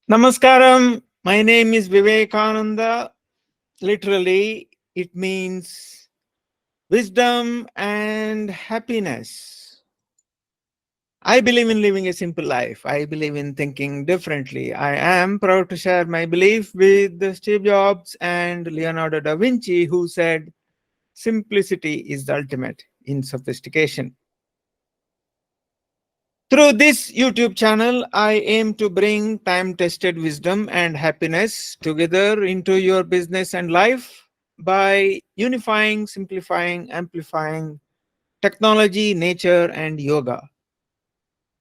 Namaskaram. My name is Vivekananda. Literally, it means wisdom and happiness. I believe in living a simple life. I believe in thinking differently. I am proud to share my belief with Steve Jobs and Leonardo da Vinci, who said, simplicity is the ultimate in sophistication. Through this YouTube channel, I aim to bring time tested wisdom and happiness together into your business and life by unifying, simplifying, amplifying technology, nature, and yoga.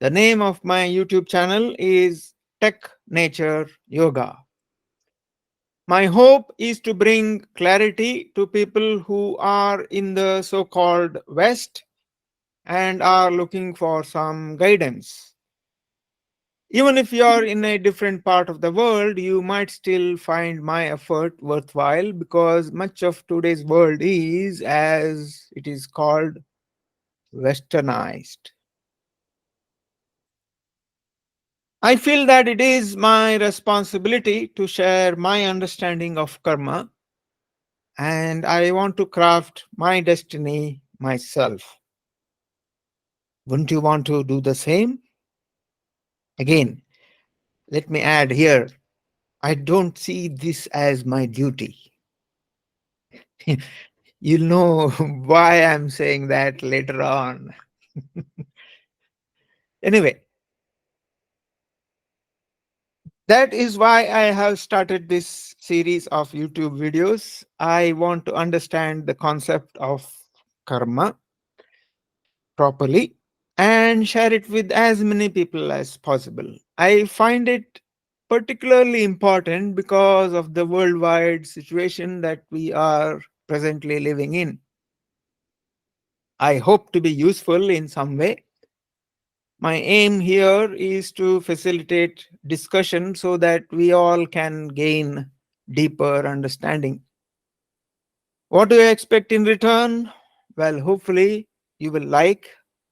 The name of my YouTube channel is Tech Nature Yoga. My hope is to bring clarity to people who are in the so called West and are looking for some guidance. Even if you are in a different part of the world, you might still find my effort worthwhile because much of today's world is, as it is called, westernized. I feel that it is my responsibility to share my understanding of karma, and I want to craft my destiny myself. Wouldn't you want to do the same? Again, let me add here, I don't see this as my duty. You'll know why I'm saying that later on. Anyway, that is why I have started this series of YouTube videos. I want to understand the concept of karma properly and share it with as many people as possible. I find it particularly important because of the worldwide situation that we are presently living in. I hope to be useful in some way. My aim here is to facilitate discussion so that we all can gain deeper understanding. What do you expect in return? Well, hopefully, you will like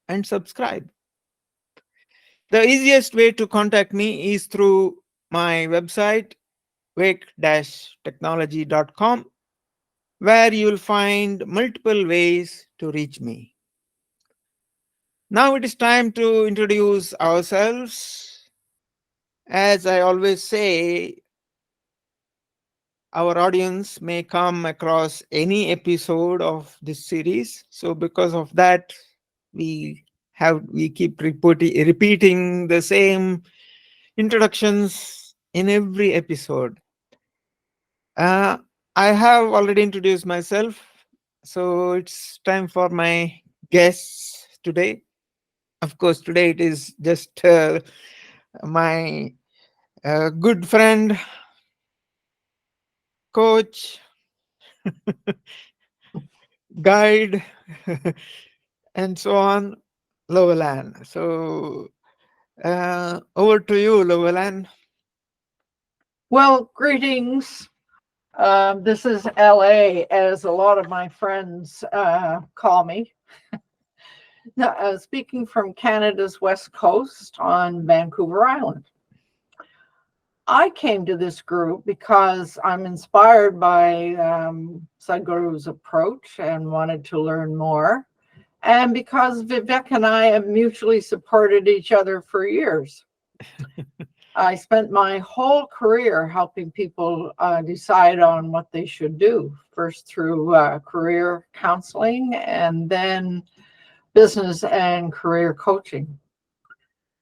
and subscribe. The easiest way to contact me is through my website, wake-technology.com, where you'll find multiple ways to reach me. Now it is time to introduce ourselves. As I always say, our audience may come across any episode of this series. So because of that, we keep repeating the same introductions in every episode. Uh, I have already introduced myself, so it's time for my guests today. Of course, today it is just my good friend, coach, guide, and so on, Loveland. So over to you, Loveland. Well, greetings. This is LA, as a lot of my friends call me. Now, speaking from Canada's west coast on Vancouver Island. I came to this group because I'm inspired by Sadhguru's approach and wanted to learn more. And because Vivek and I have mutually supported each other for years. I spent my whole career helping people decide on what they should do, first through career counseling and then business and career coaching.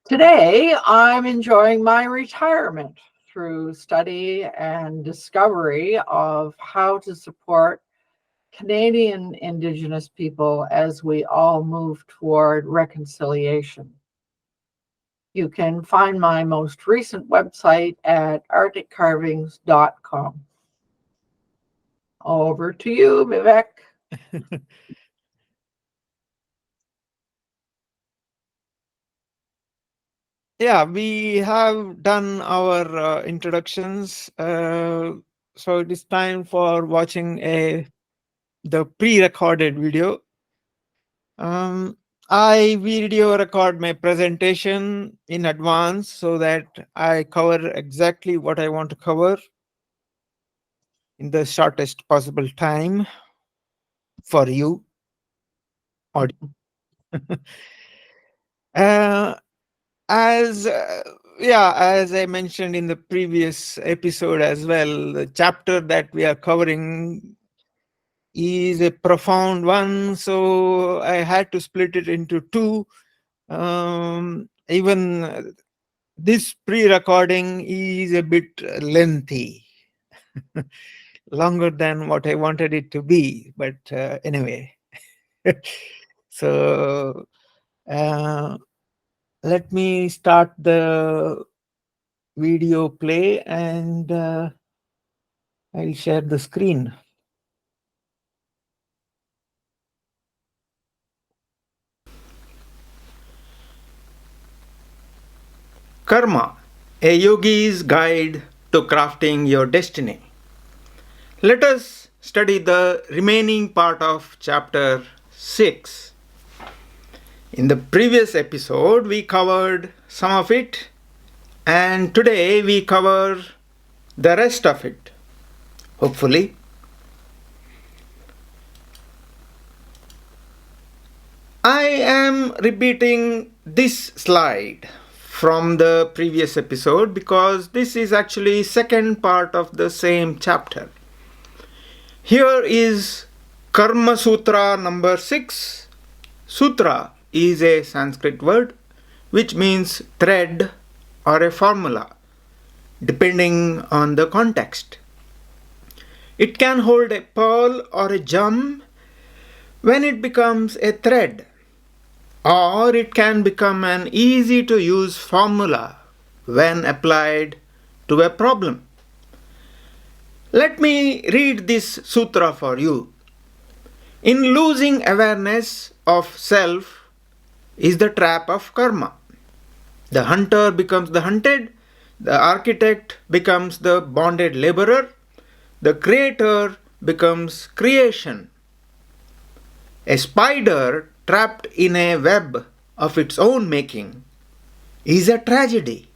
Today, I'm enjoying my retirement through study and discovery of how to support Canadian Indigenous people as we all move toward reconciliation. You can find my most recent website at arcticcarvings.com. Over to you, Vivek. Yeah, we have done our introductions. So it is time for watching the pre-recorded video. I video record my presentation in advance so that I cover exactly what I want to cover in the shortest possible time for you. Uh, as yeah, as I mentioned in the previous episode as well, the chapter that we are covering is a profound one, so I had to split it into two. Even this pre-recording is a bit lengthy, longer than what I wanted it to be, but anyway. So let me start the video play and I'll share the screen. Karma, a yogi's guide to crafting your destiny. Let us study the remaining part of chapter 6. In the previous episode, we covered some of it, and today we cover the rest of it, hopefully. I am repeating this slide from the previous episode because this is actually second part of the same chapter. Here is Karma Sutra number 6. Sutra is a Sanskrit word which means thread or a formula depending on the context. It can hold a pearl or a gem when it becomes a thread, or it can become an easy to use formula when applied to a problem. Let me read this sutra for you. In losing awareness of self is the trap of karma. The hunter becomes the hunted, the architect becomes the bonded laborer, the creator becomes creation. A spider trapped in a web of its own making is a tragedy.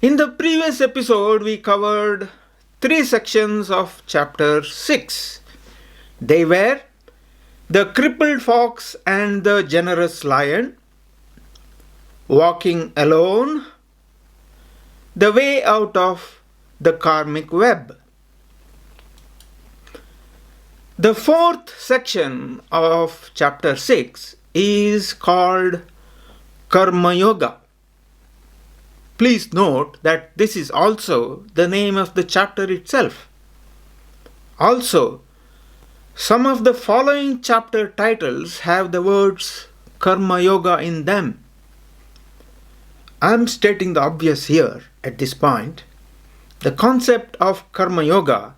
In the previous episode, we covered 3 sections of chapter 6. They were the crippled fox and the generous lion, walking alone, the way out of the karmic web. The 4th section of chapter 6 is called Karma Yoga. Please note that this is also the name of the chapter itself. Also, some of the following chapter titles have the words Karma Yoga in them. I am stating the obvious here at this point. The concept of Karma Yoga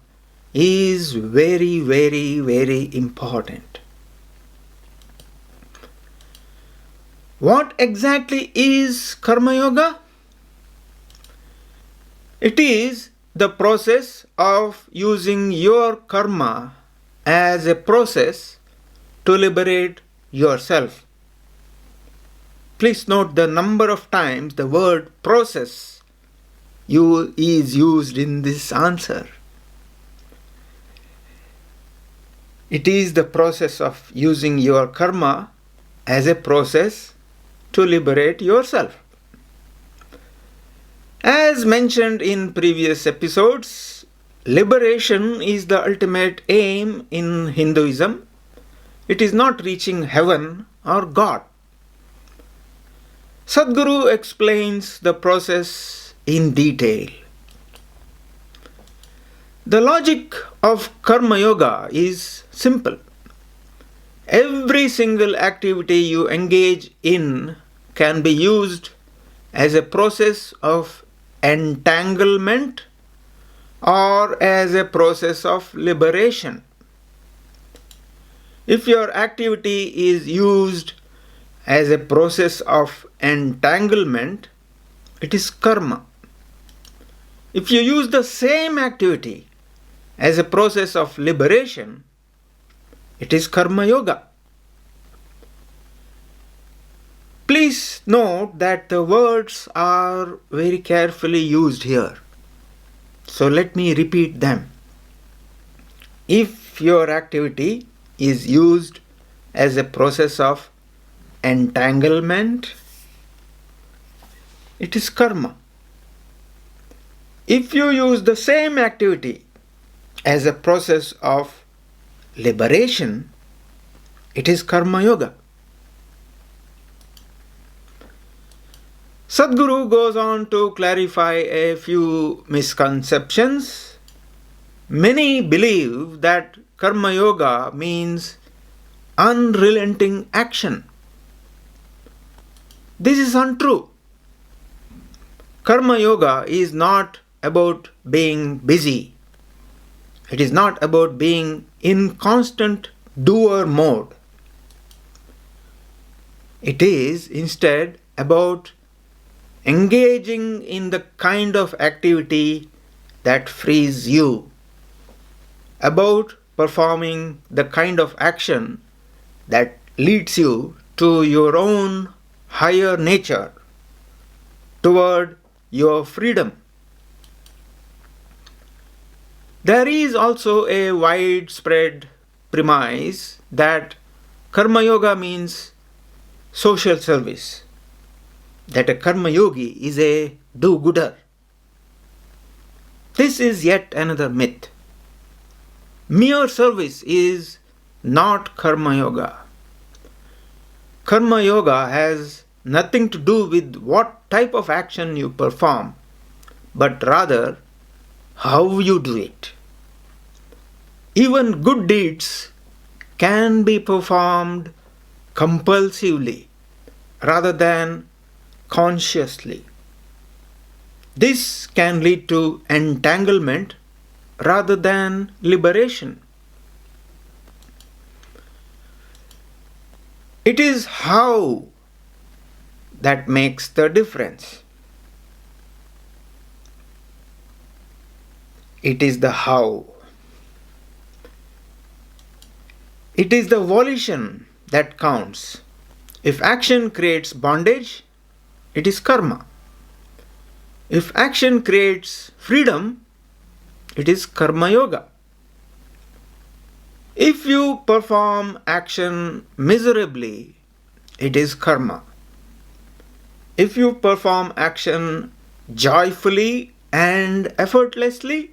is very, very, very important. What exactly is Karma Yoga? It is the process of using your karma as a process to liberate yourself. Please note the number of times the word process is used in this answer. It is the process of using your karma as a process to liberate yourself. As mentioned in previous episodes, liberation is the ultimate aim in Hinduism. It is not reaching heaven or God. Sadhguru explains the process in detail. The logic of Karma Yoga is simple. Every single activity you engage in can be used as a process of entanglement or as a process of liberation. If your activity is used as a process of entanglement, it is karma. If you use the same activity as a process of liberation, it is karma yoga. Please note that the words are very carefully used here. So let me repeat them. If your activity is used as a process of entanglement, it is karma. If you use the same activity as a process of liberation, it is karma yoga. Sadhguru goes on to clarify a few misconceptions. Many believe that karma yoga means unrelenting action. This is untrue. Karma yoga is not about being busy. It is not about being in constant doer mode. It is instead about engaging in the kind of activity that frees you, about performing the kind of action that leads you to your own higher nature, toward your freedom. There is also a widespread premise that karma yoga means social service, that a karma yogi is a do-gooder. This is yet another myth. Mere service is not karma yoga. Karma yoga has nothing to do with what type of action you perform, but rather how you do it. Even good deeds can be performed compulsively rather than consciously. This can lead to entanglement rather than liberation. It is how that makes the difference. It is the how. It is the volition that counts. If action creates bondage, it is karma. If action creates freedom, it is karma yoga. If you perform action miserably, it is karma. If you perform action joyfully and effortlessly,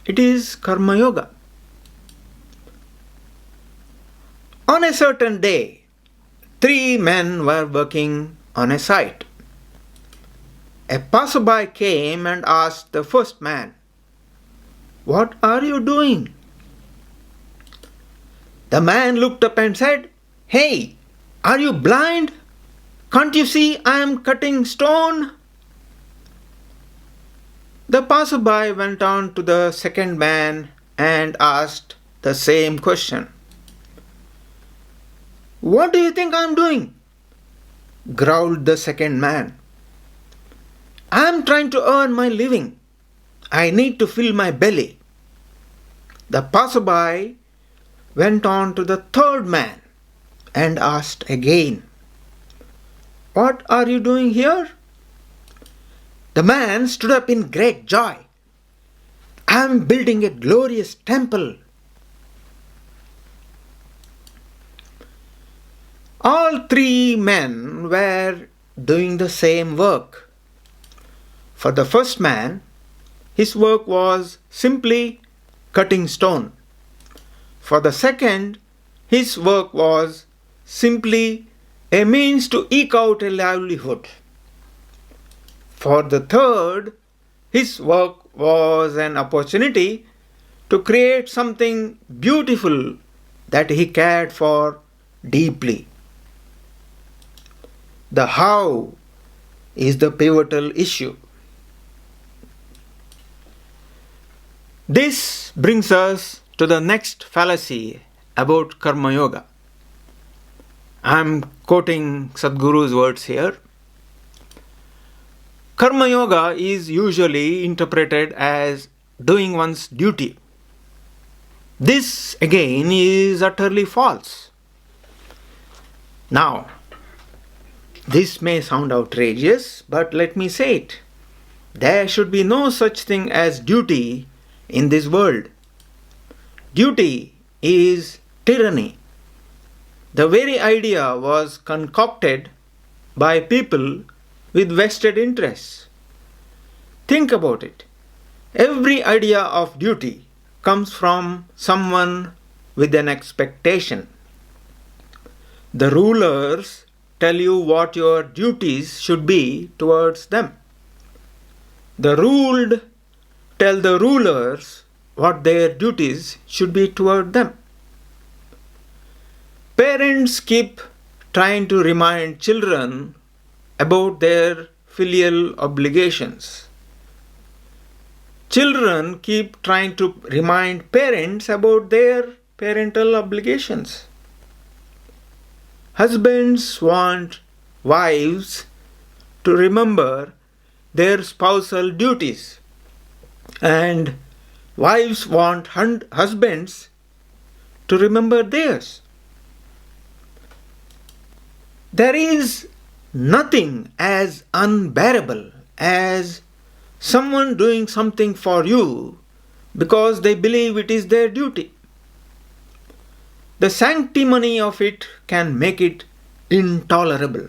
it is karma yoga. On a certain day, 3 men were working on a site. A passerby came and asked the first man, "What are you doing?" The man looked up and said, "Hey, are you blind? Can't you see I am cutting stone?" The passerby went on to the second man and asked the same question. "What do you think I am doing?" growled the second man. "I am trying to earn my living. I need to fill my belly." The passerby went on to the third man and asked again, "What are you doing here?" The man stood up in great joy. "I am building a glorious temple." All 3 men were doing the same work. For the first man, his work was simply cutting stone. For the second, his work was simply a means to eke out a livelihood. For the third, his work was an opportunity to create something beautiful that he cared for deeply. The how is the pivotal issue. This brings us to the next fallacy about karma yoga. I am quoting Sadhguru's words here. Karma yoga is usually interpreted as doing one's duty. This again is utterly false. Now, This may sound outrageous, but let me say it. There should be no such thing as duty in this world. Duty is tyranny. The very idea was concocted by people with vested interests. Think about it. Every idea of duty comes from someone with an expectation. The rulers tell you what your duties should be towards them. The ruled tell the rulers what their duties should be toward them. Parents keep trying to remind children about their filial obligations. Children keep trying to remind parents about their parental obligations. Husbands want wives to remember their spousal duties, and wives want husbands to remember theirs. There is nothing as unbearable as someone doing something for you because they believe it is their duty. The sanctimony of it can make it intolerable.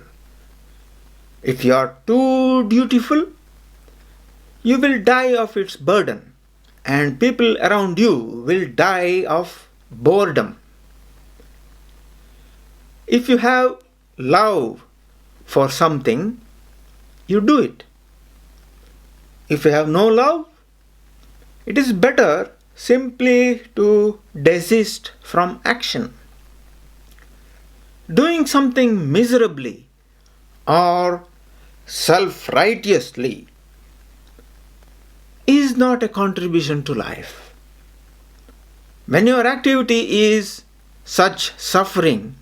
If you are too dutiful, you will die of its burden, and people around you will die of boredom. If you have love for something, you do it. If you have no love, it is better simply to desist from action. Doing something miserably or self-righteously is not a contribution to life. When your activity is such suffering,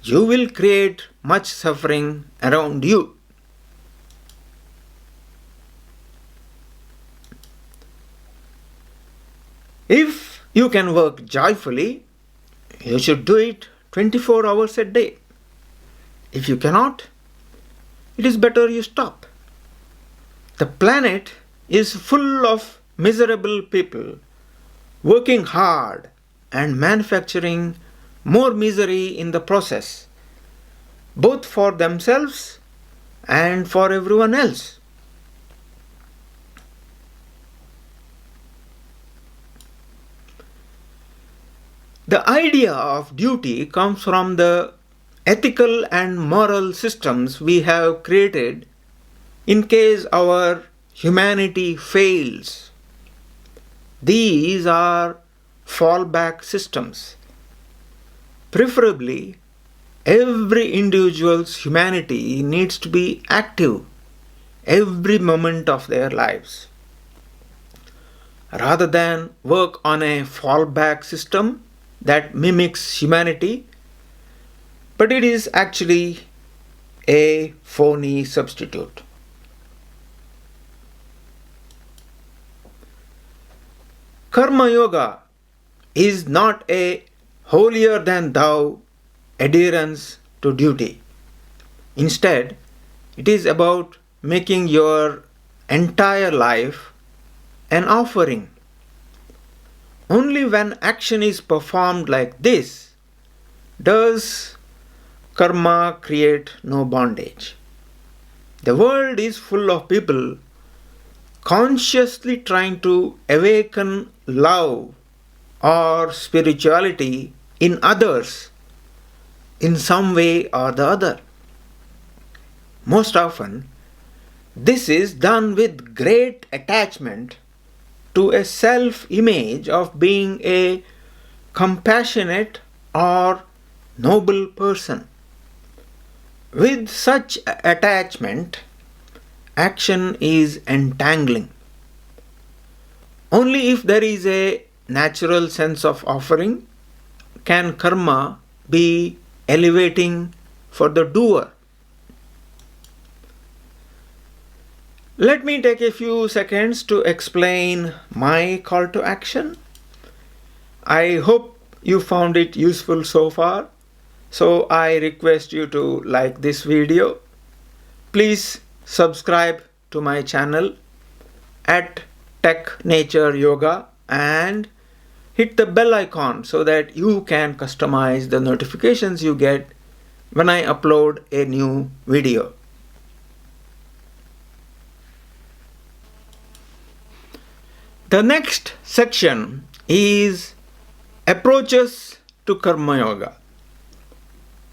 you will create much suffering around you. If you can work joyfully, you should do it 24 hours a day. If you cannot, it is better you stop. The planet is full of miserable people working hard and manufacturing more misery in the process, both for themselves and for everyone else. The idea of duty comes from the ethical and moral systems we have created in case our humanity fails. These are fallback systems. Preferably, every individual's humanity needs to be active every moment of their lives. Rather than work on a fallback system that mimics humanity, but it is actually a phony substitute. Karma Yoga is not a holier than thou adherence to duty. Instead, it is about making your entire life an offering. Only when action is performed like this does karma create no bondage. The world is full of people consciously trying to awaken love or spirituality in others in some way or the other. Most often, this is done with great attachment to a self-image of being a compassionate or noble person. With such attachment, action is entangling. Only if there is a natural sense of offering can karma be elevating for the doer. Let me take a few seconds to explain my call to action. I hope you found it useful so far. So I request you to like this video. Please subscribe to my channel at Tech Nature Yoga and hit the bell icon so that you can customize the notifications you get when I upload a new video. The next section is approaches to Karma Yoga,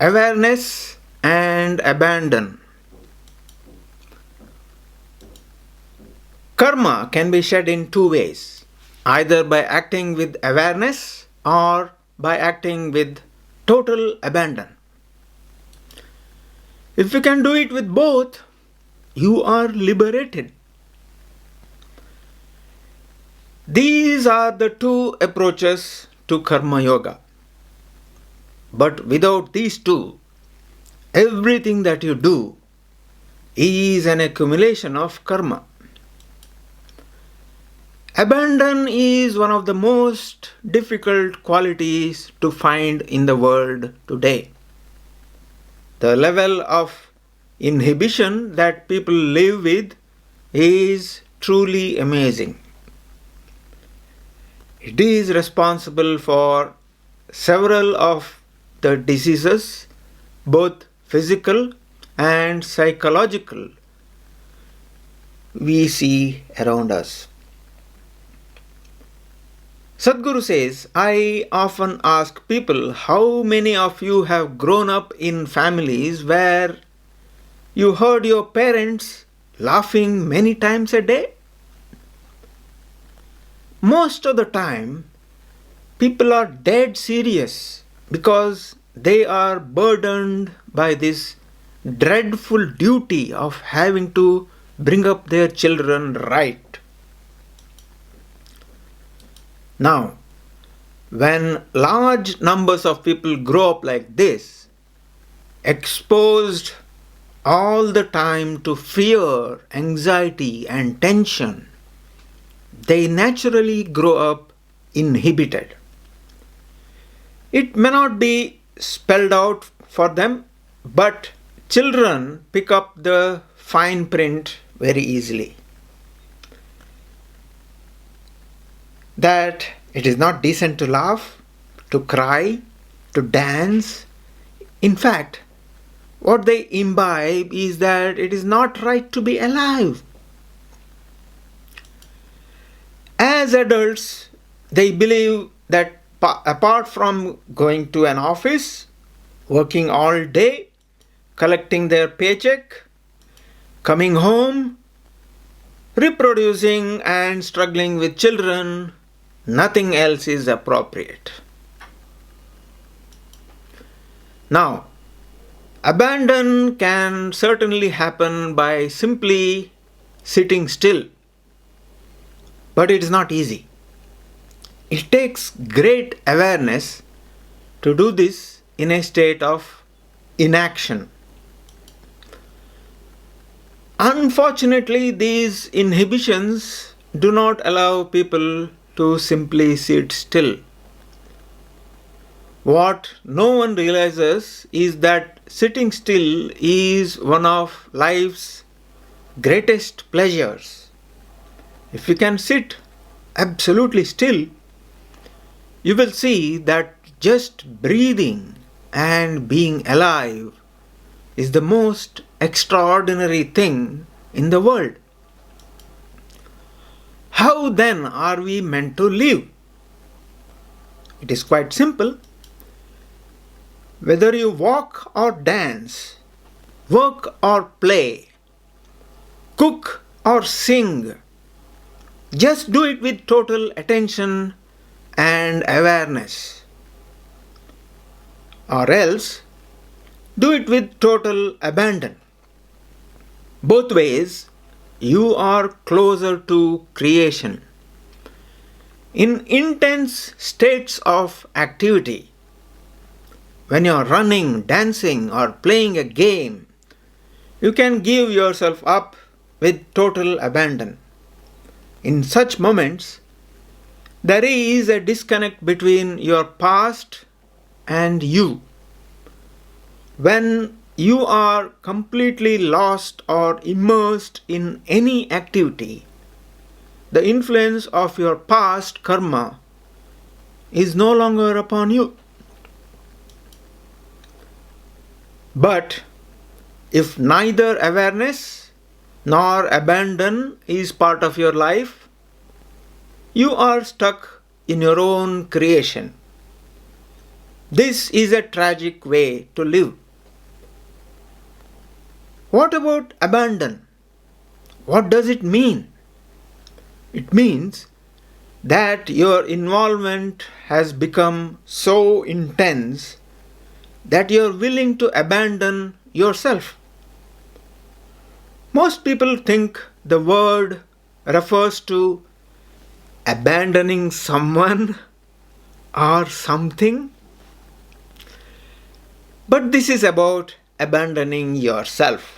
awareness and abandon. Karma can be shed in two ways, either by acting with awareness or by acting with total abandon. If you can do it with both, you are liberated. These are the two approaches to Karma Yoga. But without these two, everything that you do is an accumulation of karma. Abandon is one of the most difficult qualities to find in the world today. The level of inhibition that people live with is truly amazing. It is responsible for several of the diseases, both physical and psychological, we see around us. Sadhguru says, I often ask people how many of you have grown up in families where you heard your parents laughing many times a day? Most of the time, people are dead serious because they are burdened by this dreadful duty of having to bring up their children right. Now, when large numbers of people grow up like this, exposed all the time to fear, anxiety, and tension, they naturally grow up inhibited. It may not be spelled out for them, but children pick up the fine print very easily. That it is not decent to laugh, to cry, to dance. In fact, what they imbibe is that it is not right to be alive. As adults, they believe that apart from going to an office, working all day, collecting their paycheck, coming home, reproducing and struggling with children, nothing else is appropriate. Now, abandon can certainly happen by simply sitting still, but it is not easy. It takes great awareness to do this in a state of inaction. Unfortunately, these inhibitions do not allow people to simply sit still. What no one realizes is that sitting still is one of life's greatest pleasures. If you can sit absolutely still, you will see that just breathing and being alive is the most extraordinary thing in the world. How then are we meant to live? It is quite simple. Whether you walk or dance, work or play, cook or sing, just do it with total attention and awareness. Or else, do it with total abandon. Both ways, you are closer to creation. In intense states of activity, when you are running, dancing, or playing a game, you can give yourself up with total abandon. In such moments, there is a disconnect between your past and you. When you are completely lost or immersed in any activity, the influence of your past karma is no longer upon you. But if neither awareness nor abandon is part of your life, you are stuck in your own creation. This is a tragic way to live. What about abandon? What does it mean? It means that your involvement has become so intense that you're willing to abandon yourself. Most people think the word refers to abandoning someone or something, but this is about abandoning yourself.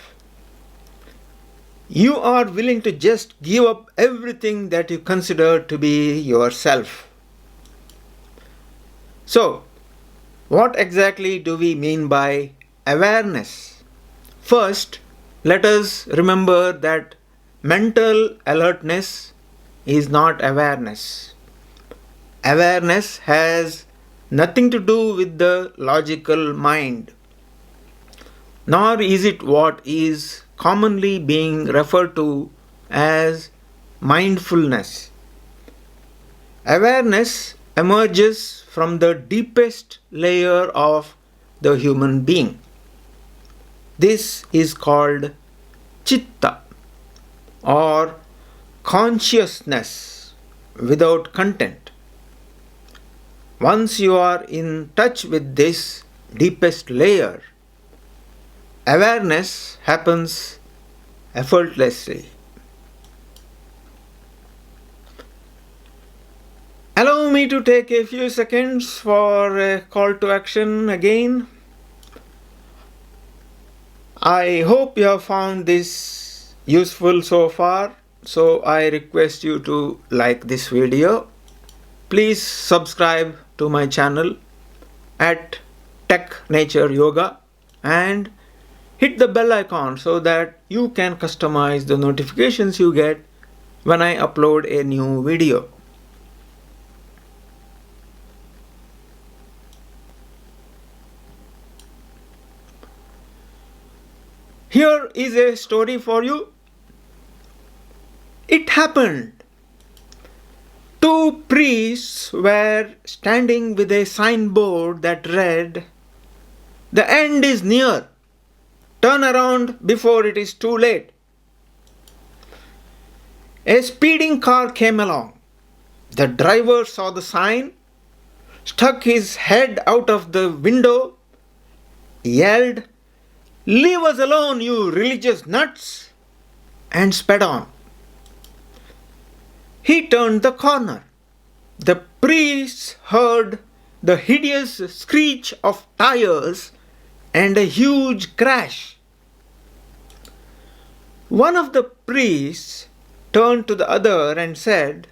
You are willing to just give up everything that you consider to be yourself. So, what exactly do we mean by awareness? First, let us remember that mental alertness is not awareness. Awareness has nothing to do with the logical mind, nor is it what is commonly being referred to as mindfulness. Awareness emerges from the deepest layer of the human being. This is called chitta or consciousness without content. Once you are in touch with this deepest layer, awareness happens effortlessly. Allow me to take a few seconds for a call to action again. I hope you have found this useful so far, so I request you to like this video. Please subscribe to my channel at Tech Nature Yoga and hit the bell icon so that you can customize the notifications you get when I upload a new video. Here is a story for you. It happened. Two priests were standing with a signboard that read, "The end is near. Turn around before it is too late." A speeding car came along. The driver saw the sign, stuck his head out of the window, yelled, "Leave us alone, you religious nuts!" and sped on. He turned the corner. The priests heard the hideous screech of tires and a huge crash. One of the priests turned to the other and said,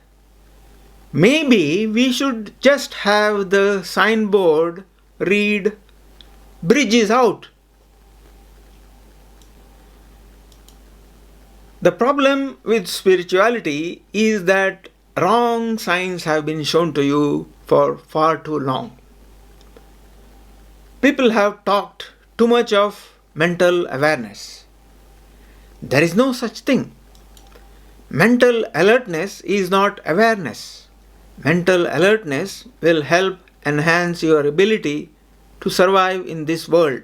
"Maybe we should just have the signboard read, 'Bridge is out.'" The problem with spirituality is that wrong signs have been shown to you for far too long. People have talked too much of mental awareness. There is no such thing. Mental alertness is not awareness. Mental alertness will help enhance your ability to survive in this world.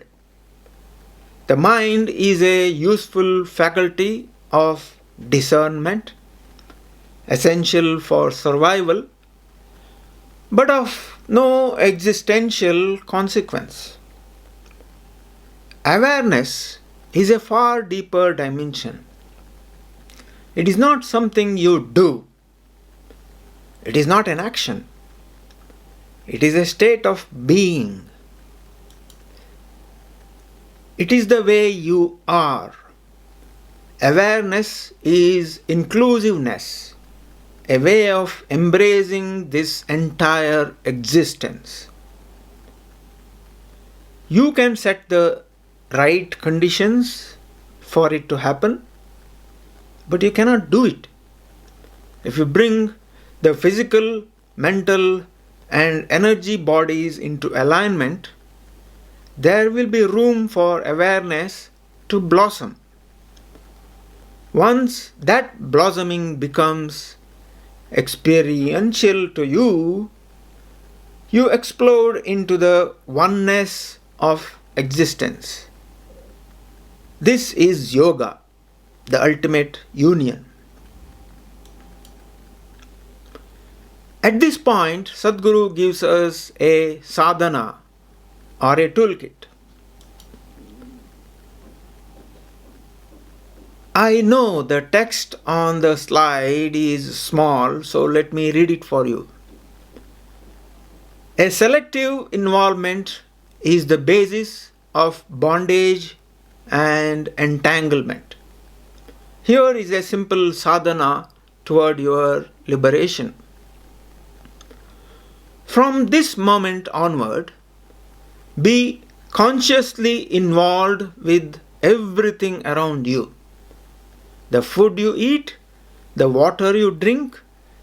The mind is a useful faculty of discernment, essential for survival, but of no existential consequence. Awareness is a far deeper dimension. It is not something you do. It is not an action. It is a state of being. It is the way you are. Awareness is inclusiveness, a way of embracing this entire existence. You can set the right conditions for it to happen, but you cannot do it. If you bring the physical, mental, and energy bodies into alignment, there will be room for awareness to blossom. Once that blossoming becomes experiential to you, you explode into the oneness of existence. This is yoga, the ultimate union. At this point, Sadhguru gives us a sadhana or a toolkit. I know the text on the slide is small, so let me read it for you. A selective involvement is the basis of bondage and entanglement. Here is a simple sadhana toward your liberation. From this moment onward, be consciously involved with everything around you. The food you eat, the water you drink,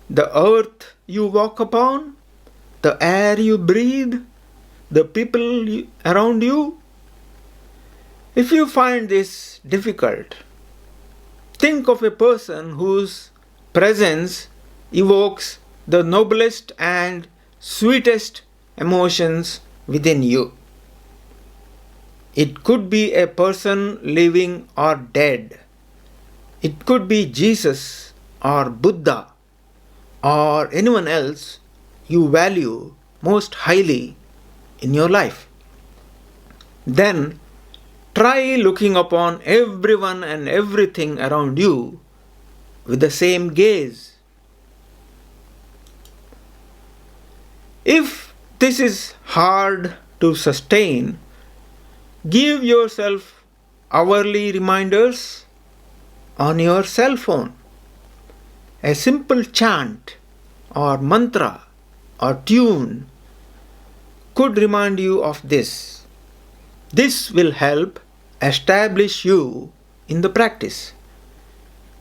the earth you walk upon, the air you breathe, the people around you. If you find this difficult, think of a person whose presence evokes the noblest and sweetest emotions within you. It could be a person living or dead. It could be Jesus or Buddha or anyone else you value most highly in your life. Then try looking upon everyone and everything around you with the same gaze. If this is hard to sustain, give yourself hourly reminders on your cell phone. A simple chant or mantra or tune could remind you of this. This will help establish you in the practice.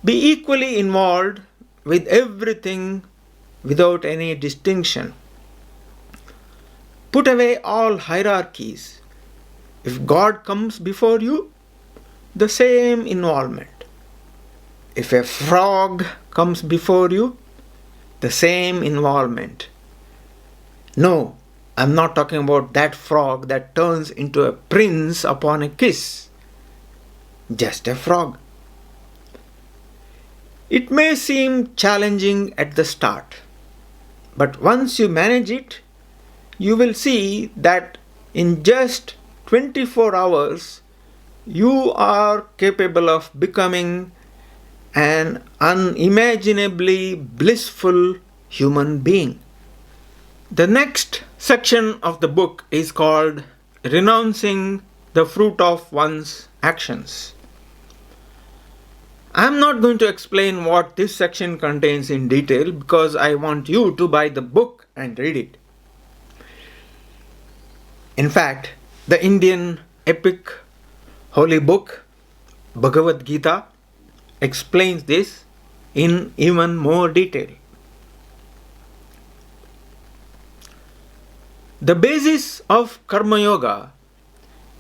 Be equally involved with everything without any distinction. Put away all hierarchies. If God comes before you, the same involvement. If a frog comes before you, the same involvement. No, I'm not talking about that frog that turns into a prince upon a kiss. Just a frog. It may seem challenging at the start, but once you manage it, you will see that in just 24 hours, you are capable of becoming an unimaginably blissful human being. The next section of the book is called Renouncing the Fruit of One's Actions. I am not going to explain what this section contains in detail because I want you to buy the book and read it. In fact, the Indian epic holy book, Bhagavad Gita, explains this in even more detail. The basis of Karma Yoga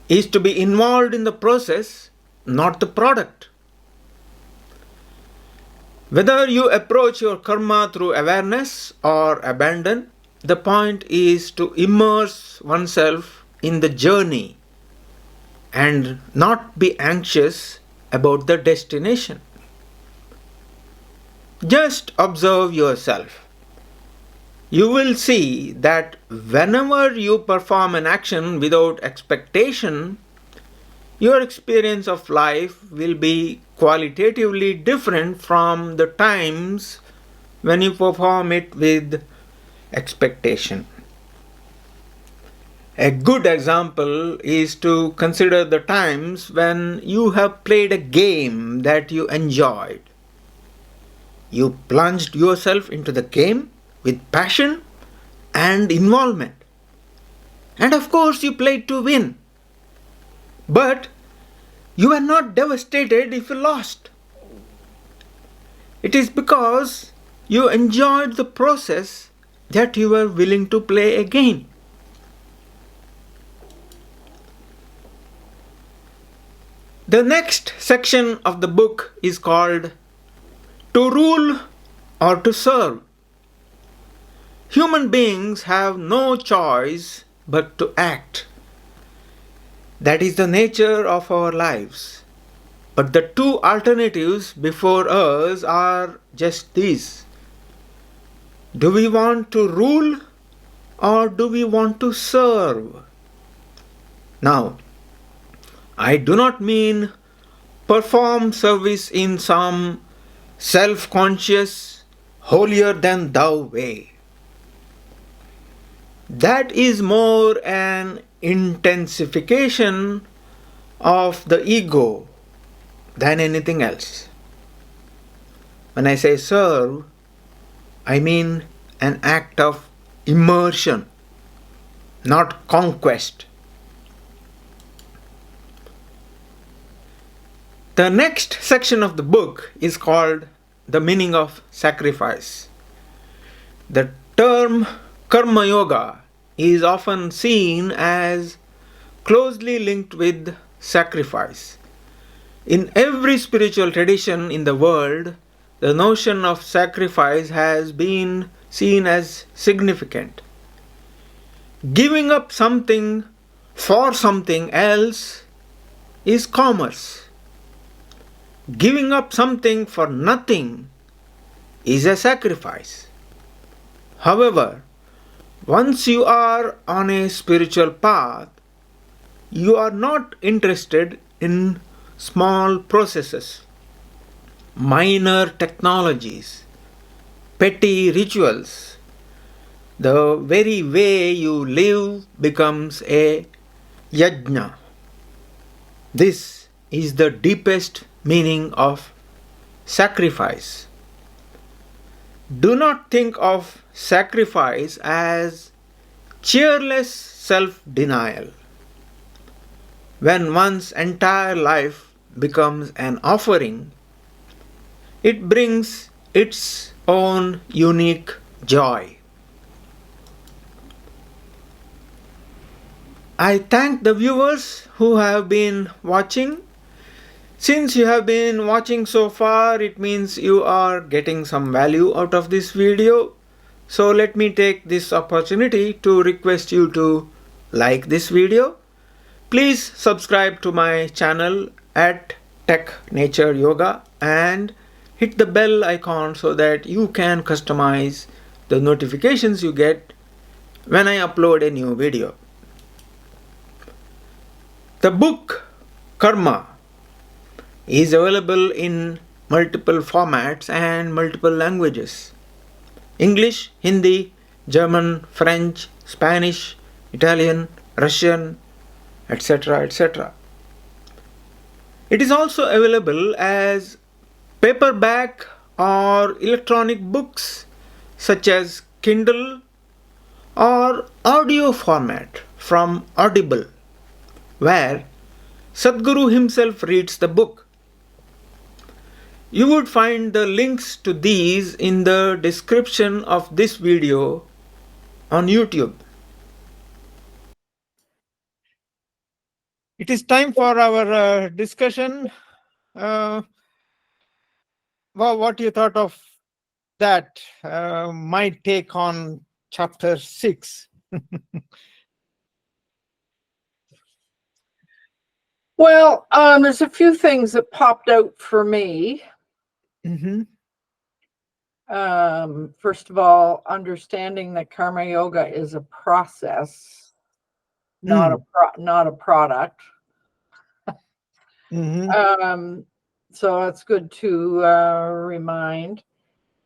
is to be involved in the process, not the product. Whether you approach your karma through awareness or abandon, the point is to immerse oneself in the journey and not be anxious about the destination. Just observe yourself. You will see that whenever you perform an action without expectation, your experience of life will be qualitatively different from the times when you perform it with expectation. A good example is to consider the times when you have played a game that you enjoyed. You plunged yourself into the game with passion and involvement. And of course, you played to win. But you were not devastated if you lost. It is because you enjoyed the process that you were willing to play again. The next section of the book is called To Rule or to Serve. Human beings have no choice but to act. That is the nature of our lives. But the two alternatives before us are just these. Do we want to rule or do we want to serve? Now, I do not mean perform service in some self conscious, holier than thou way. That is more an intensification of the ego than anything else. When I say serve, I mean an act of immersion, not conquest. The next section of the book is called The Meaning of Sacrifice. The term Karma Yoga is often seen as closely linked with sacrifice. In every spiritual tradition in the world, the notion of sacrifice has been seen as significant. Giving up something for something else is commerce. Giving up something for nothing is a sacrifice. However, once you are on a spiritual path, you are not interested in small processes, minor technologies, petty rituals. The very way you live becomes a yajna. This is the deepest meaning of sacrifice. Do not think of sacrifice as cheerless self denial. When one's entire life becomes an offering, it brings its own unique joy. I thank the viewers who have been watching. Since you have been watching so far, it means you are getting some value out of this video. So let me take this opportunity to request you to like this video. Please subscribe to my channel at Tech Nature Yoga and hit the bell icon so that you can customize the notifications you get when I upload a new video. The book Karma is available in multiple formats and multiple languages: English, Hindi, German, French, Spanish, Italian, Russian, etc. etc. It is also available as paperback or electronic books such as Kindle or audio format from Audible, where Sadhguru himself reads the book. You would find the links to these in the description of this video on YouTube. It is time for our discussion. Well, what you thought of that? My take on chapter 6. Well, there's a few things that popped out for me. Mm-hmm. First of all, understanding that karma yoga is a process, not a product. Mm-hmm. So that's good to remind.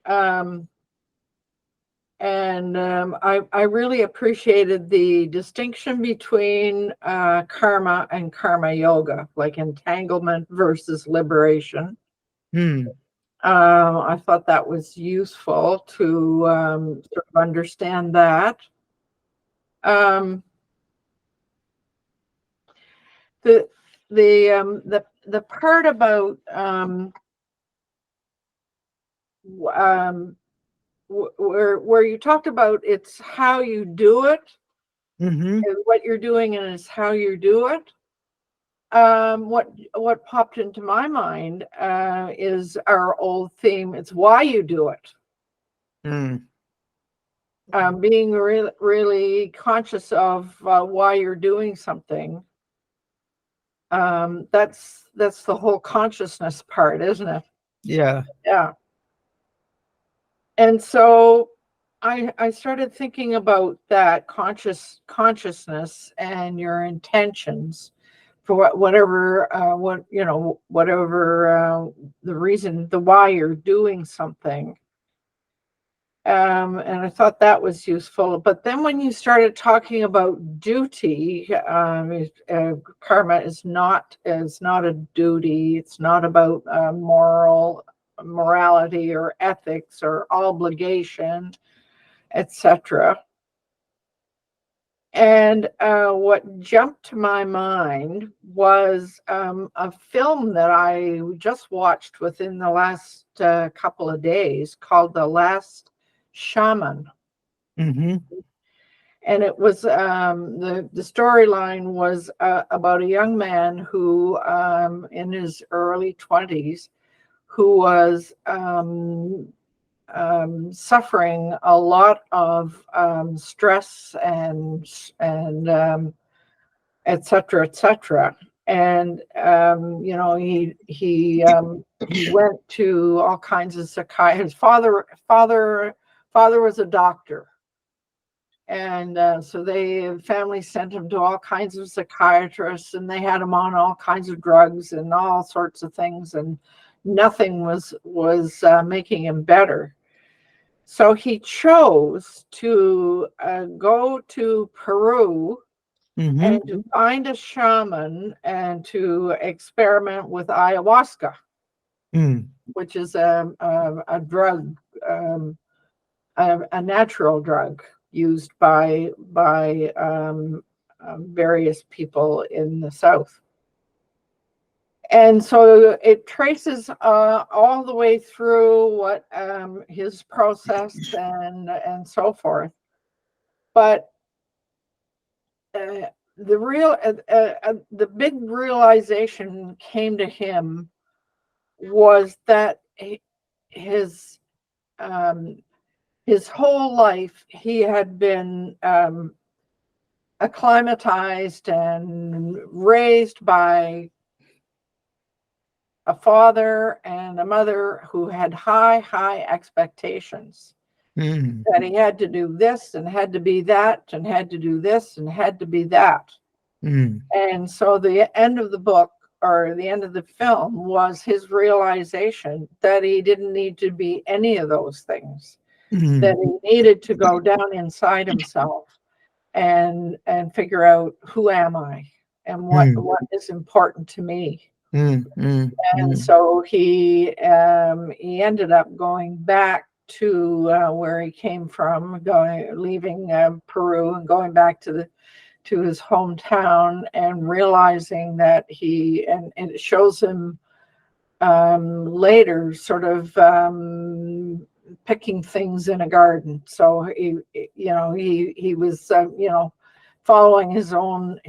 I really appreciated the distinction between karma and karma yoga, like entanglement versus liberation. I thought that was useful to sort of understand that. The the part about where you talked about it's how you do it, Mm-hmm. and what you're doing, and it's how you do it. What popped into my mind is our old theme. It's why you do it. Mm. Being really conscious of why you're doing something. That's the whole consciousness part, isn't it? Yeah. Yeah. And so I started thinking about that consciousness and your intentions for whatever whatever the reason, the why you're doing something. And I thought that was useful. But then when you started talking about duty, karma is not a duty. It's not about morality or ethics or obligation, etc. And what jumped to my mind was a film that I just watched within the last couple of days called The Last Shaman. Mm-hmm. And it was the storyline was about a young man who in his early 20s who was suffering a lot of stress and et cetera, et cetera. And he went to all kinds of psychiatrists. His father was a doctor, and so family sent him to all kinds of psychiatrists, and they had him on all kinds of drugs and all sorts of things, and nothing was making him better. So he chose to go to Peru Mm-hmm. and to find a shaman and to experiment with ayahuasca, Mm. which is a drug, a natural drug used by various people in the South. And so it traces all the way through what his process and so forth. But the big realization came to him was that his whole life he had been acclimatized and raised by a father and a mother who had high expectations, Mm. that he had to do this and had to be that and had to do this and had to be that. Mm. And so the end of the book, or the end of the film, was his realization that he didn't need to be any of those things, that Mm. he needed to go down inside himself and figure out, who am I and what Mm. is important to me. Mm. Mm. And Mm. so he ended up going back to where he came from, leaving Peru and going back to his hometown, and realizing that and it shows him later sort of picking things in a garden. So he was following his own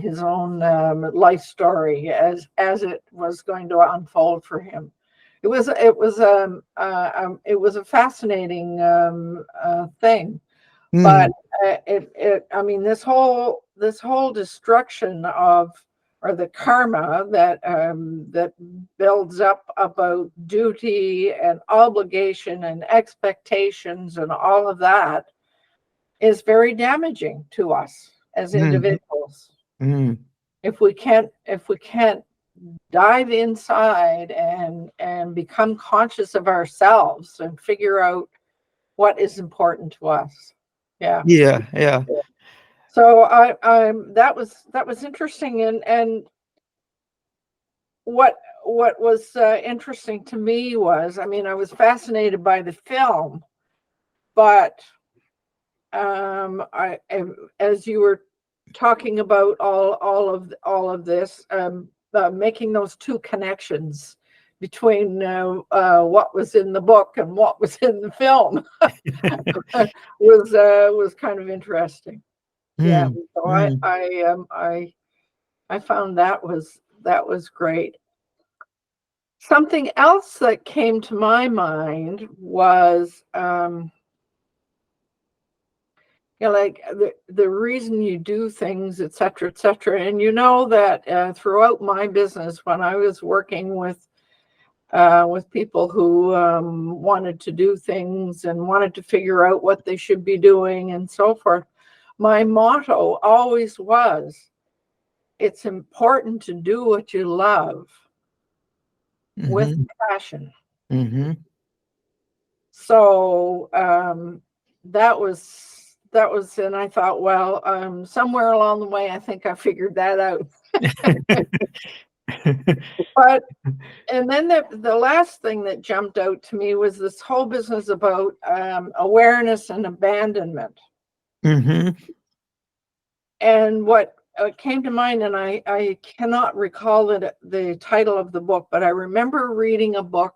life story as it was going to unfold for him. It was a fascinating thing. But Mm. I mean, this whole destruction of, or the karma that builds up about duty and obligation and expectations and all of that is very damaging to us as Mm. individuals. Mm. If we can't dive inside and become conscious of ourselves and figure out what is important to us. Yeah. Yeah. Yeah. So that was interesting, and what was interesting to me was, I mean, I was fascinated by the film, but as you were talking about all of this, making those two connections between what was in the book and what was in the film was kind of interesting. Yeah, Mm, so mm, I found that was great. Something else that came to my mind was like the reason you do things, et cetera, et cetera. And you know that throughout my business, when I was working with people who wanted to do things and wanted to figure out what they should be doing and so forth, my motto always was, it's important to do what you love with mhm, passion. mhm. So that was, and I thought, well, somewhere along the way, I think I figured that out. But and then the last thing that jumped out to me was this whole business about awareness and abandonment. Mhm, And what came to mind, and I cannot recall the title of the book, but I remember reading a book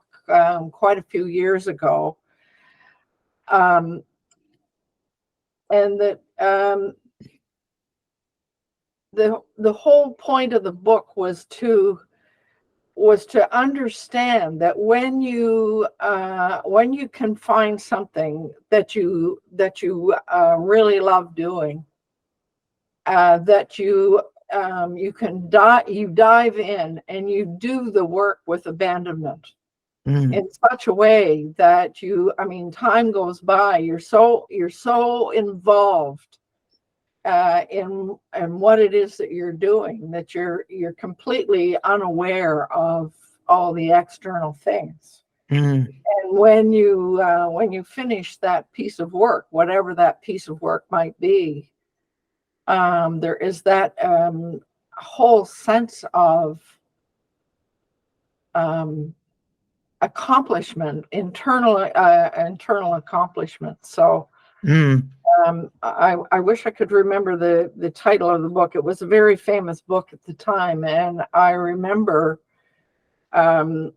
quite a few years ago. Um, and that the whole point of the book was to understand that when you can find something that you really love doing, that you dive in and you do the work with abandonment mm, in such a way that time goes by, you're so involved in what it is that you're doing, that you're completely unaware of all the external things. mm, And when you finish that piece of work, whatever that piece of work might be, there is that whole sense of um, accomplishment, internal accomplishment. So mm, I wish I could remember the title of the book. It was a very famous book at the time, and I remember um,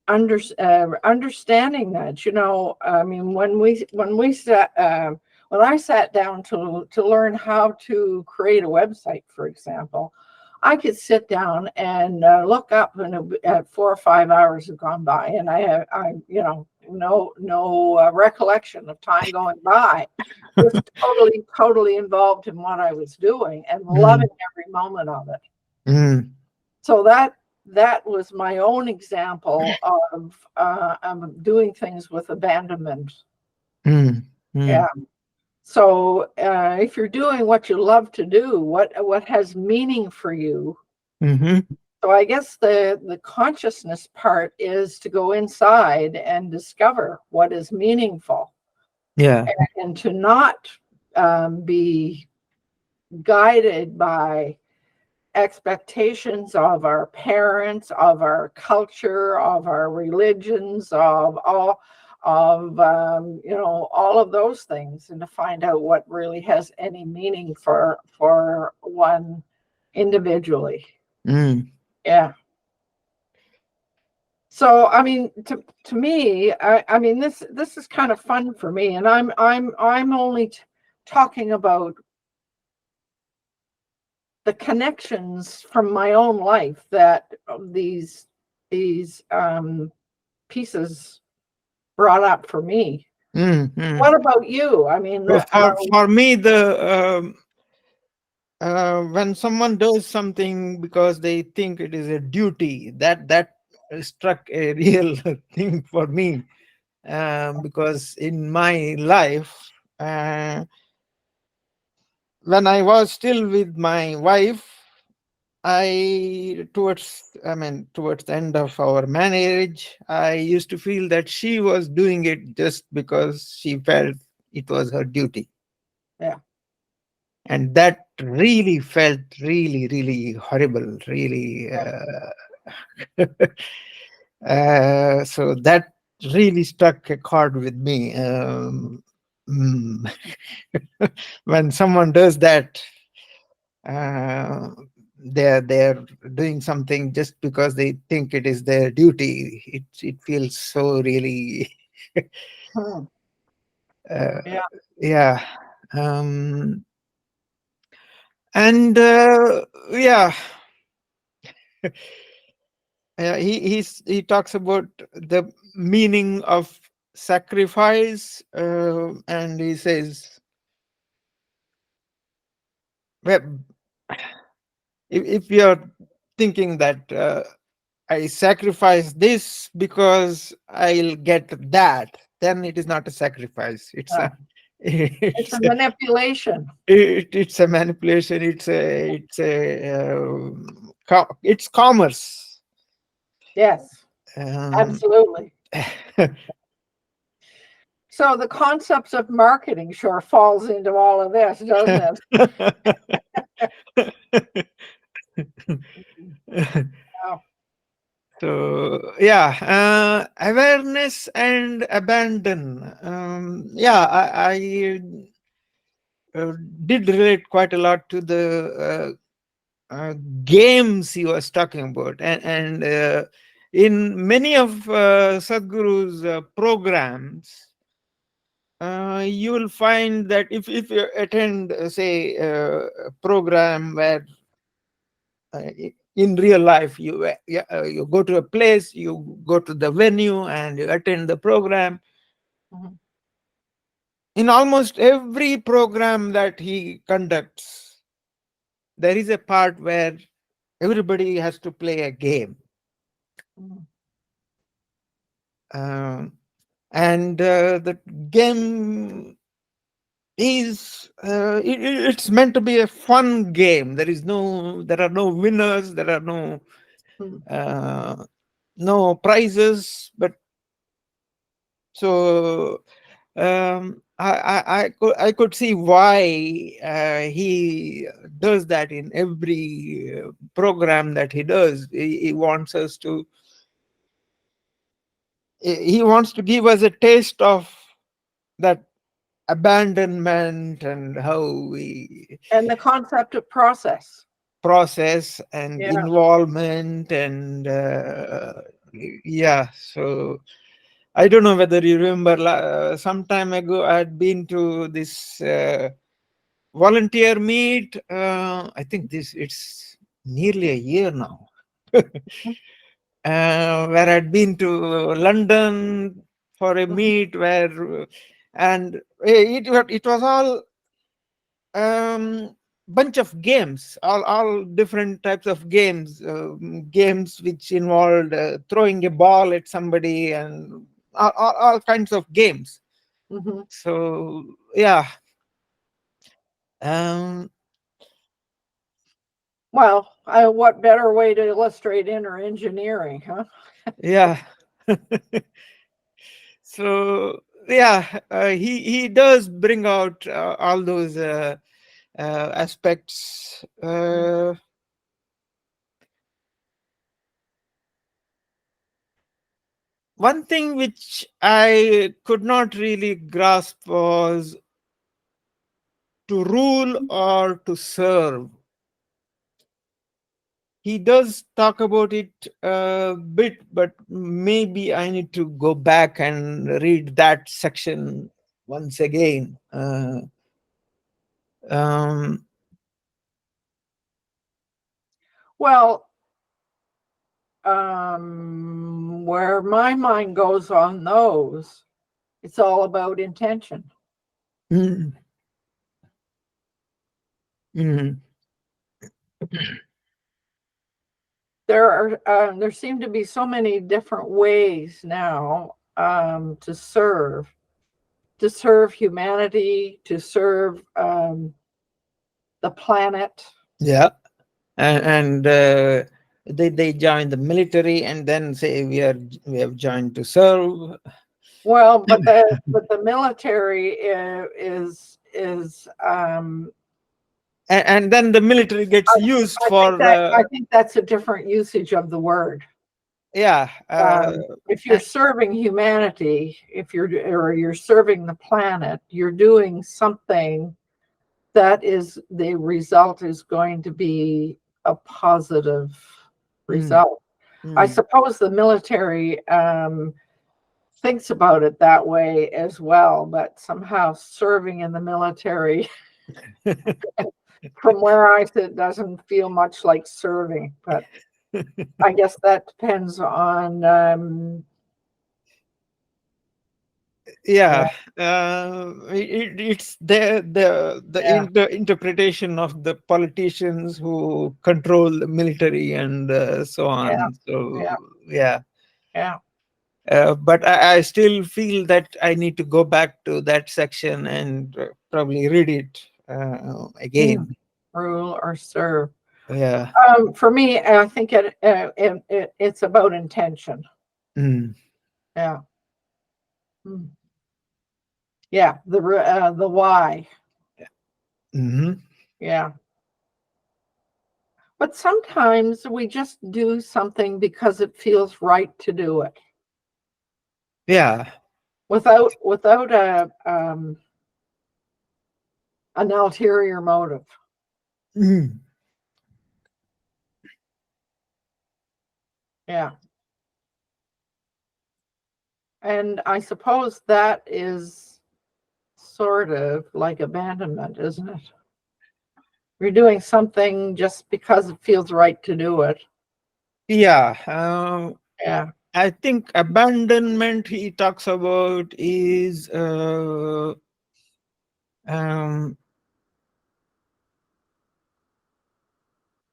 understanding that. When I sat down to learn how to create a website, for example, I could sit down and look up, and at 4 or 5 hours have gone by, and I no recollection of time going by. Just totally involved in what I was doing and loving mm, every moment of it. mm, So that was my own example of doing things with abandonment. mm, Yeah. mm, So if you're doing what you love to do, what has meaning for you. mhm. So I guess the consciousness part is to go inside and discover what is meaningful, Yeah. and to not be guided by expectations of our parents, of our culture, of our religions, of all of those things, and to find out what really has any meaning for one individually. Mm, Yeah. So to me, this is kind of fun for me, and I'm only talking about the connections from my own life that these pieces brought up for me. mm, mm. What about you? So for me, when someone does something because they think it is a duty, that struck a real thing for me, because in my life, when I was still with my wife, towards the end of our marriage, I used to feel that she was doing it just because she felt it was her duty. Yeah, And that really felt really, really horrible, really. So that really struck a chord with me. Mm, when someone does that, uh, they're doing something just because they think it is their duty. It feels so really Hmm. uh, Yeah. yeah. um and yeah, he talks about the meaning of sacrifice, and he says, well, if you're thinking that I sacrifice this because I'll get that, then it is not a sacrifice. It's Uh, a it's it's a a, manipulation. it's a manipulation. It's commerce. Yes, Um, absolutely. So the concepts of marketing sure falls into all of this, doesn't it? Wow. So yeah, awareness and abandon. Yeah, I uh, did relate quite a lot to the games he was talking about, and in many of Sadhguru's programs, you will find that if you attend, say, a program where in real life you go to a place, you go to the venue and you attend the program. Mhm. In almost every program that he conducts, there is a part where everybody has to play a game. Mhm. Um, and the game is it's meant to be a fun game. There are no winners, there are Mhm. uh, no prizes. But so I could see why he does that in every program that he does. He wants us to he wants to give us a taste of that abandonment and how we And the concept of process. process and Yeah. involvement and yeah. So I don't know whether you remember, some time ago I had been to this volunteer meet. I think this it's nearly a year now, where I'd been to London for a Mhm. meet where, and it was all bunch of games, all different types of games, games which involved throwing a ball at somebody and all kinds of games. Mhm. So yeah, um, Well, what better way to illustrate inner engineering, huh? yeah. So yeah, he does bring out all those aspects. One thing which I could not really grasp was to rule or to serve. He does talk about it a bit, but maybe I need to go back and read that section once again. Um, Well, where my mind goes on those, it's all about intention. mm, mm, There seem to be so many different ways now to serve humanity, to serve the planet. yeah, and they join the military and then say we have joined to serve. Well, but the military is And then the military gets I, used I think for that I think that's a different usage of the word. yeah, If you're serving humanity, if you're serving the planet, you're doing something that is the result is going to be a positive Mm. result. I Mm. suppose the military thinks about it that way as well, but somehow serving in the military, from where I sit, doesn't feel much like serving. But I guess that depends on Yeah, it's yeah, the interpretation of the politicians who control the military and so yeah, on. So yeah, yeah, yeah. but I still feel that I need to go back to that section and probably read it Mm. again. Rule or serve. Yeah. For me, I think it's about intention. Mm. Yeah. Mm. Yeah, the why. Hmm. Yeah. But sometimes we just do something because it feels right to do it Yeah. without an ulterior motive. Mm. Yeah. And I suppose that is sort of like abandonment, isn't it? You're doing something just because it feels right to do it. Yeah. Yeah. I think abandonment he talks about is um,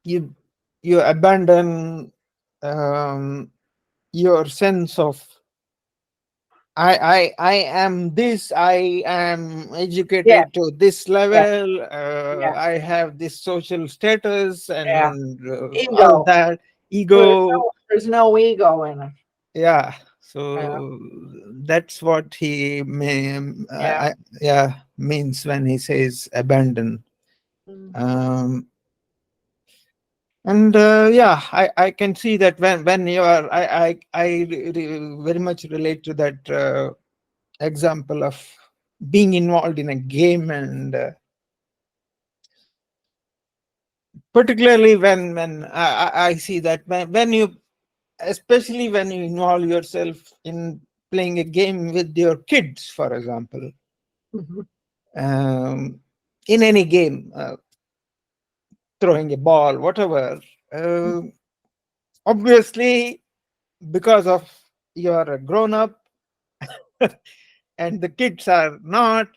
you you abandon um, your sense of I am this, I am Yeah. educated to this Yeah. level, Yeah. I have this social status Yeah. and all Ego. that There's ego. there's no ego in it. Yeah, Yeah. so that's what he may Yeah. yeah, means when he says abandon. Mm. um and yeah, I can see that when you are very much relate to that example of being involved in a game, and particularly when I see that when you, especially when you involve yourself in playing a game with your kids, for example, Mhm. um, in any game, throwing a ball, whatever. Uh, Obviously, because of you're a grown up and the kids are not,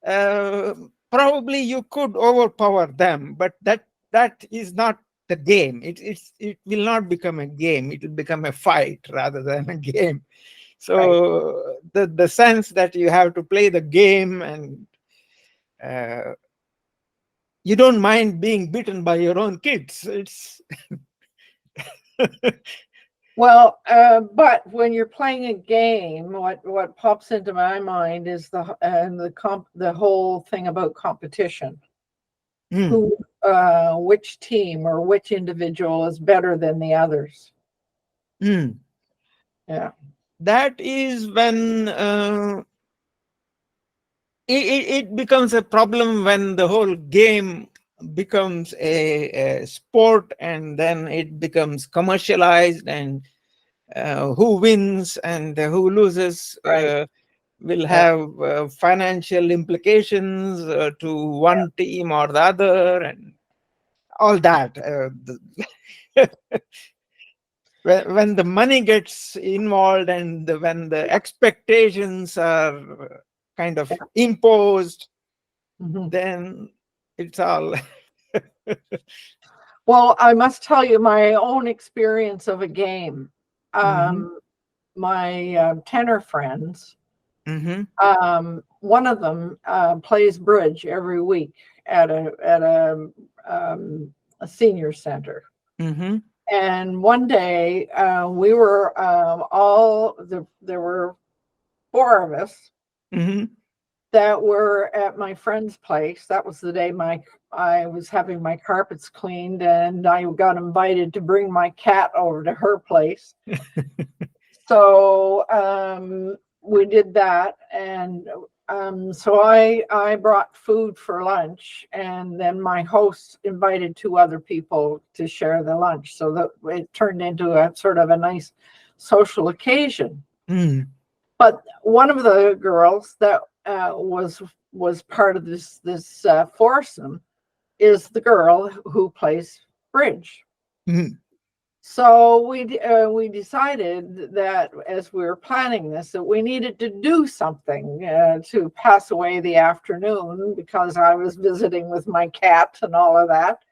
uh, probably you could overpower them, but that is not the game. It will not become a game. It will become a fight rather than a game. Right. So the sense that you have to play the game, and uh, you don't mind being beaten by your own kids. It's Well, but when you're playing a game, what pops into my mind is the whole thing about competition. Mm, Who, which team or which individual is better than the others? mm. Yeah. That is when it becomes a problem, when the whole game becomes a sport, and then it becomes commercialized, and who wins and who loses Right. will Yeah. have financial implications to one team or the other, and all that. When the money gets involved, and when the Yeah. expectations are kind of Yeah. imposed, Mhm. then it's all. Well, I must tell you my own experience of a game. Hmm. My tenor friends, Hmm. one of them plays bridge every week at a senior center. Hmm. And one day we were there were four of us Hmm. that were at my friend's place. That was the day I was having my carpets cleaned, and I got invited to bring my cat over to her place. So we did that, and So I brought food for lunch, and then my host invited two other people to share the lunch. So that it turned into a sort of a nice social occasion. Mm. But one of the girls that was part of this foursome is the girl who plays bridge. Mm. So we decided that as we were planning this, that we needed to do something to pass away the afternoon, because I was visiting with my cat and all of that.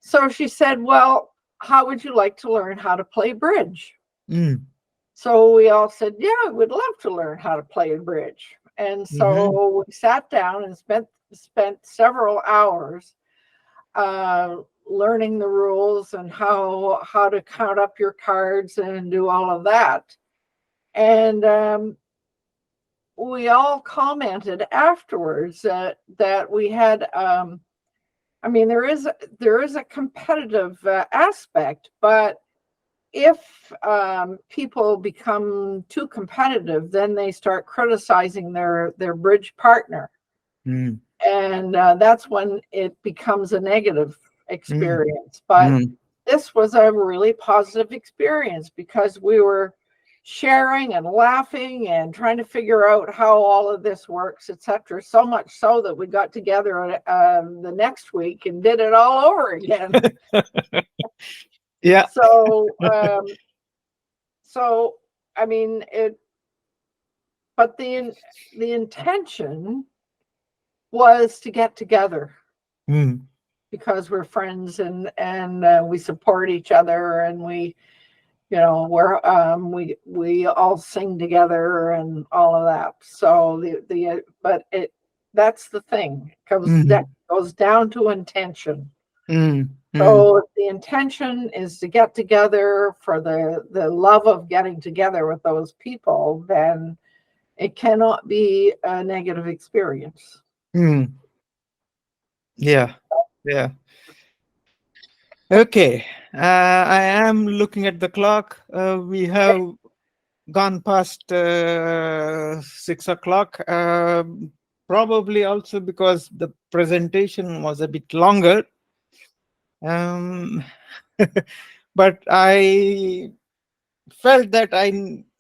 So she said, "Well, how would you like to learn how to play bridge?" Mm. So we all said, "Yeah, we'd love to learn how to play bridge." And Mhm. so we sat down and spent several hours uh, learning the rules and how to count up your cards and do all of that. And we all commented afterwards that we had. I mean, there is a competitive aspect, but if people become too competitive, then they start criticizing their bridge partner, Mm. and that's when it becomes a negative Mm. experience. But Mm. this was a really positive experience because we were sharing and laughing and trying to figure out how all of this works, etc. So much so that we got together the next week and did it all over again. Yeah. So, so I mean it, but the intention was to get together Mm. because we're friends, and we support each other, and we all sing together and all of that. So the but it that's the thing. That Mhm. goes down to intention. Mm. Mm. So if the intention is to get together for the love of getting together with those people, then it cannot be a negative experience. Mm. Yeah. Yeah. Okay. I am looking at the clock. We have gone past 6 o'clock. Probably also because the presentation was a bit longer. Um, but I felt that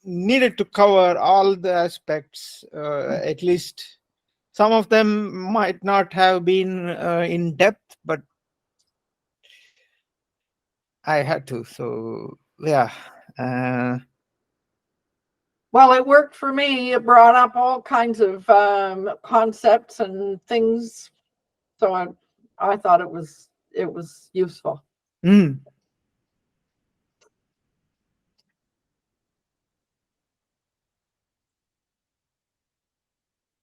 needed to cover all the aspects, at least some of them might not have been in depth, but I had to. So, yeah. Uh, Well, it worked for me. It brought up all kinds of concepts and things, so I thought it was useful. mm.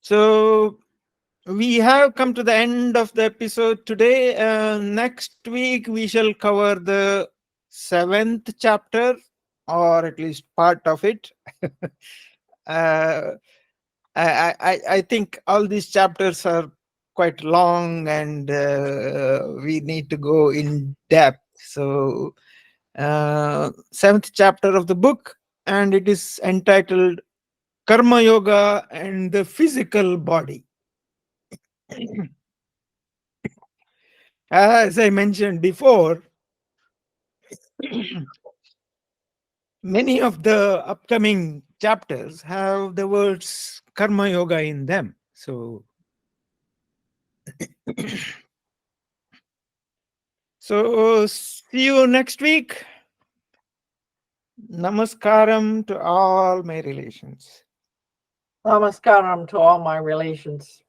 So, we have come to the end of the episode today. Next week, we shall cover the seventh chapter, or at least part of it. uh, I think all these chapters are quite long, and we need to go in depth. So, seventh chapter of the book, and it is entitled Karma Yoga and the Physical Body. As I mentioned before, many of the upcoming chapters have the words Karma Yoga in them. So see you next week. Namaskaram to all my relations. Namaskaram to all my relations.